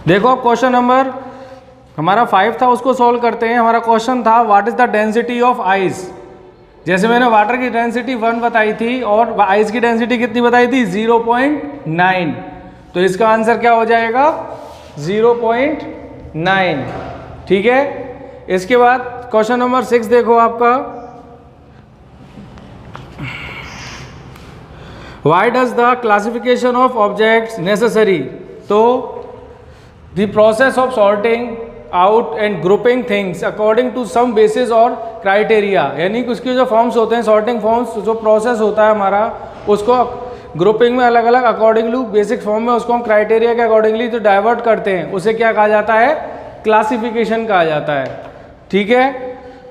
देखो अब question number हमारा 5 था, उसको सॉल्व करते हैं। हमारा क्वेश्चन था what is the density of ice. जैसे मैंने वाटर की डेंसिटी 1 बताई थी और आइस की डेंसिटी कितनी बताई थी 0.9, तो इसका आंसर क्या हो जाएगा 0.9। ठीक है, इसके बाद क्वेश्चन नंबर 6 देखो आपका, why does the classification of objects necessary. तो the process of sorting out and grouping things according to some basis और क्राइटेरिया, यानी कि उसके जो फॉर्म्स होते हैं, सॉर्टिंग फॉर्म्स, जो प्रोसेस होता है हमारा, उसको ग्रुपिंग में अलग अलग अकॉर्डिंगली बेसिक फॉर्म में उसको हम क्राइटेरिया के अकॉर्डिंगली जो डाइवर्ट करते हैं उसे क्या कहा जाता है, क्लासिफिकेशन कहा जाता है। ठीक है,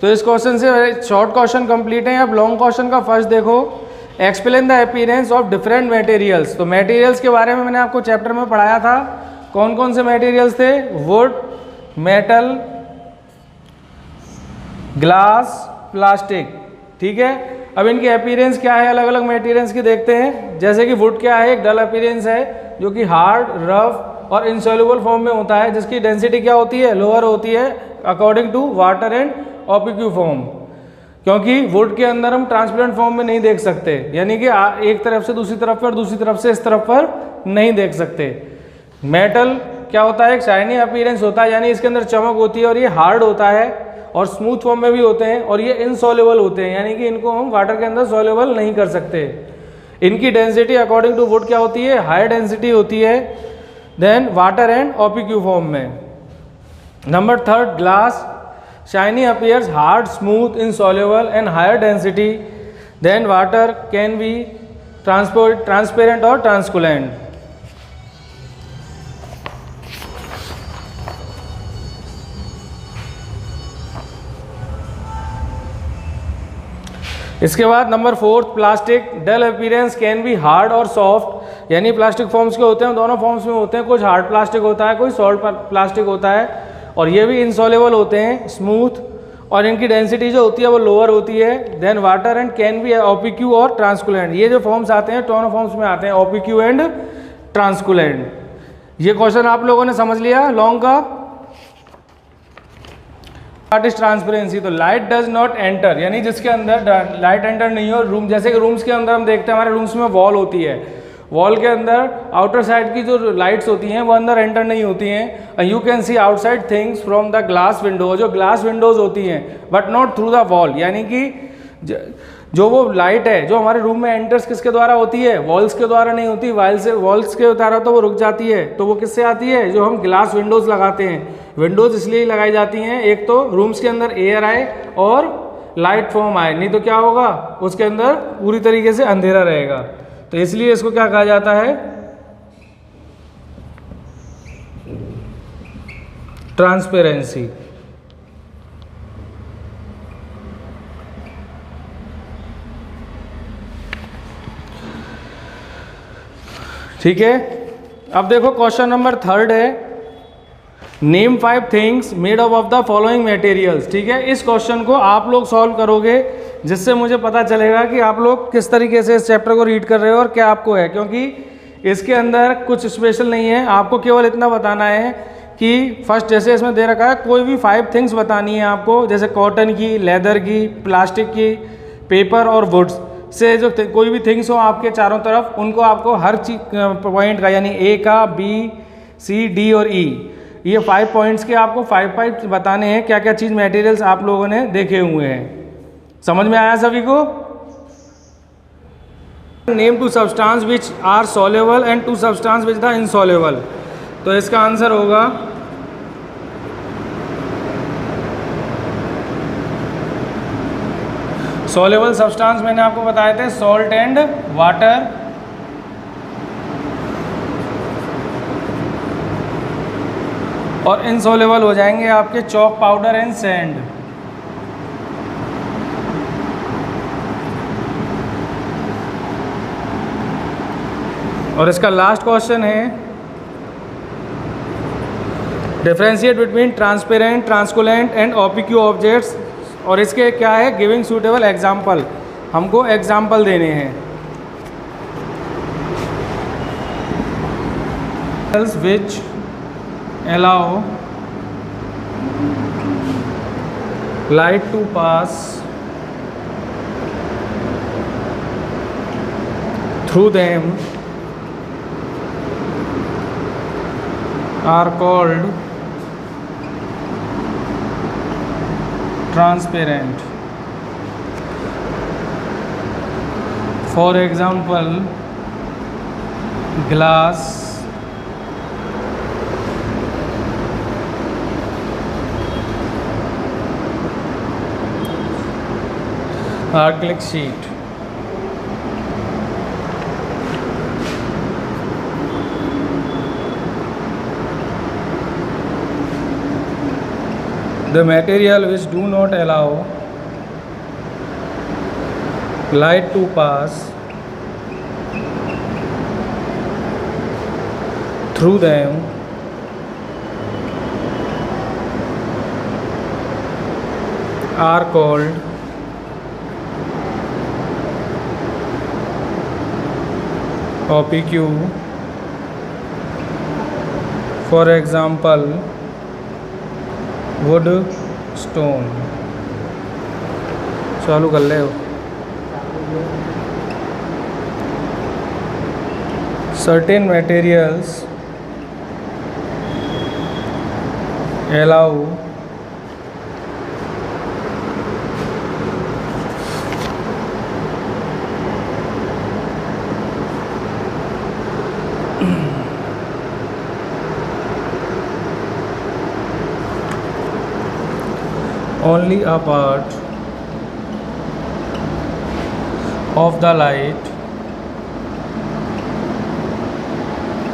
तो इस क्वेश्चन से शॉर्ट क्वेश्चन कंप्लीट है। अब लॉन्ग क्वेश्चन का फर्स्ट देखो, explain the appearance of different materials. तो मटेरियल्स के बारे में मैंने आपको चैप्टर में पढ़ाया था, कौन कौन से मटेरियल्स थे, वुड, मेटल, ग्लास, प्लास्टिक। ठीक है, अब इनकी अपीयरेंस क्या है अलग अलग मटेरियल्स की देखते हैं। जैसे कि वुड क्या है, एक डल अपीयरेंस है जो कि हार्ड, रफ और इनसॉल्युबल फॉर्म में होता है, जिसकी डेंसिटी क्या होती है, लोअर होती है according to water and opaque form, क्योंकि वुड के अंदर हम ट्रांसपेरेंट फॉर्म में नहीं देख सकते, यानी कि एक तरफ से दूसरी तरफ पर, दूसरी तरफ से इस तरफ पर नहीं देख सकते। मेटल क्या होता है, एक शाइनी अपीयरेंस होता है, यानी इसके अंदर चमक होती है और ये हार्ड होता है और स्मूथ फॉर्म में भी होते हैं, और ये इनसॉल्युबल होते हैं, यानी कि इनको हम वाटर के अंदर सॉल्युबल नहीं कर सकते। इनकी डेंसिटी अकॉर्डिंग टू वुड क्या होती है, हाई डेंसिटी होती है then water and opaque form में। Number third, glass shiny appears hard, smooth, insoluble and higher density than water, can be transparent or translucent. इसके बाद number fourth, plastic dull appearance, can be hard और soft, यानी plastic forms के होते हैं, दोनों forms में होते हैं, कुछ हार्ड प्लास्टिक होता है, कोई सॉफ्ट प्लास्टिक होता है, और ये भी इनसॉल्युबल होते हैं, स्मूथ, और इनकी डेंसिटी जो होती है वो लोअर होती है then water and can be opaque और ट्रांसकुलेंट। ये जो फॉर्म्स आते हैं दोनों फॉर्म्स में आते हैं, ओपीक्यू एंड ट्रांसकुलेंट। ये क्वेश्चन आप लोगों ने समझ लिया लॉन्ग का। व्हाट इज ट्रांसपेरेंसी, तो लाइट डज नॉट एंटर, यानी जिसके अंदर लाइट एंटर नहीं हो। रूम, जैसे कि रूम्स के अंदर हम देखते हैं हमारे रूम्स में वॉल होती है, वॉल के अंदर आउटर साइड की जो लाइट्स होती हैं वो अंदर एंटर नहीं होती हैं। You can see outside things from the glass window, जो ग्लास विंडोज होती हैं, but not through the wall, यानी कि जो वो लाइट है जो हमारे रूम में एंटर्स किसके द्वारा होती है, वॉल्स के द्वारा नहीं होती, वॉल्स के द्वारा तो वो रुक जाती है, तो वो किससे आती है, जो हम ग्लास विंडोज लगाते हैं। विंडोज इसलिए लगाई जाती हैं, एक तो रूम्स के अंदर एयर आए और लाइट फॉर्म आए, नहीं तो क्या होगा उसके अंदर पूरी तरीके से अंधेरा रहेगा, तो इसलिए इसको क्या कहा जाता है, ट्रांसपेरेंसी। ठीक है, अब देखो क्वेश्चन नंबर थर्ड है, name 5 things made of the following materials. ठीक है, इस क्वेश्चन को आप लोग सॉल्व करोगे, जिससे मुझे पता चलेगा कि आप लोग किस तरीके से इस चैप्टर को रीड कर रहे हो और क्या आपको है, क्योंकि इसके अंदर कुछ स्पेशल नहीं है। आपको केवल इतना बताना है कि फर्स्ट जैसे इसमें दे रखा है कोई भी 5 थिंग्स बतानी है आपको, जैसे कॉटन की, लेदर की, प्लास्टिक की, पेपर और वुड्स से जो कोई भी थिंग्स हो आपके चारों तरफ, उनको आपको हर चीज पॉइंट का, यानी ए का, बी, सी, डी और ई, ये 5 पॉइंट्स के आपको 5 बताने हैं, क्या क्या चीज़ मटेरियल्स आप लोगों ने देखे हुए हैं। समझ में आया सभी को? Name 2 substance which are soluble and 2 substance which the insoluble, तो इसका आंसर होगा सॉल्युबल सब्सटेंस मैंने आपको बताए थे सॉल्ट एंड वाटर, और इनसॉल्युबल हो जाएंगे आपके चॉक पाउडर एंड सैंड। और इसका लास्ट क्वेश्चन है differentiate between transparent, translucent and opaque objects, और इसके क्या है, गिविंग सूटेबल एग्जाम्पल, हमको एग्जाम्पल देने हैं। विच allow light to pass through them are called transparent. For example, glass, acrylic sheet. The material which do not allow light to pass through them are called opaque. For example, wood, stone. चालू कर ले। Certain materials allow only a part of the light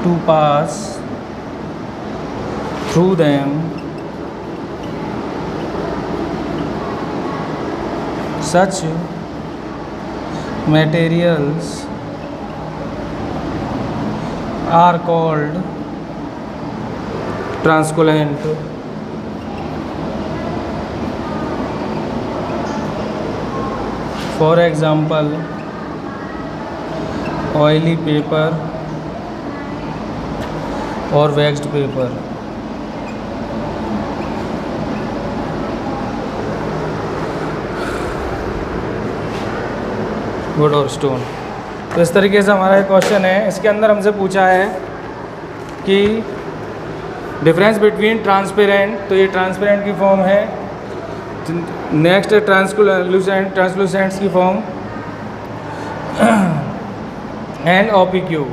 to pass through them. Such materials are called translucent. For example, oily paper or waxed paper. Would और stone. तो इस तरीके से हमारा एक क्वेश्चन है, इसके अंदर हमसे पूछा है कि डिफरेंस बिटवीन ट्रांसपेरेंट, तो ये ट्रांसपेरेंट की फॉर्म है। नेक्स्ट ट्रांसलूसेंट, ट्रांसलूसेंट्स की फॉर्म एंड ओपीक्यू,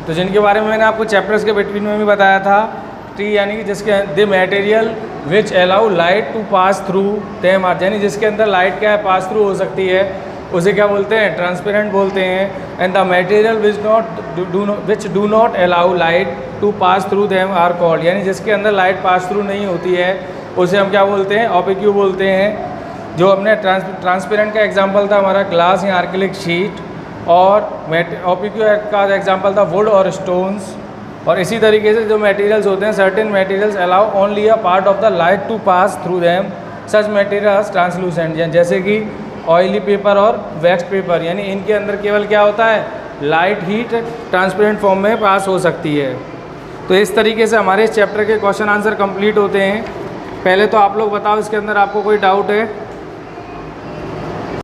तो जिनके बारे में मैंने आपको चैप्टर्स के बिटवीन में भी बताया था। टी यानी कि जिसके the material which allow light to pass through them are, यानी जिसके अंदर लाइट क्या है पास थ्रू हो सकती है, उसे क्या बोलते हैं, ट्रांसपेरेंट बोलते हैं। And the material which do not allow light to pass through them are called, यानी जिसके अंदर लाइट पास थ्रू नहीं होती है उसे हम क्या बोलते हैं, ओपेक्यू बोलते हैं। जो हमने ट्रांसपेरेंट का एग्जांपल था हमारा ग्लास या आर्किलिक शीट, और ओपेक्यू का एग्जांपल था वुड और स्टोन्स। और इसी तरीके से जो मटेरियल्स होते हैं, certain materials allow only a part of the light to pass through them, such materials translucent, जैसे कि ऑयली पेपर और वैक्स पेपर, यानी इनके अंदर केवल क्या होता है, लाइट हीट ट्रांसपेरेंट फॉर्म में पास हो सकती है। तो इस तरीके से हमारे इस चैप्टर के क्वेश्चन आंसर कंप्लीट होते हैं। पहले तो आप लोग बताओ इसके अंदर आपको कोई डाउट है?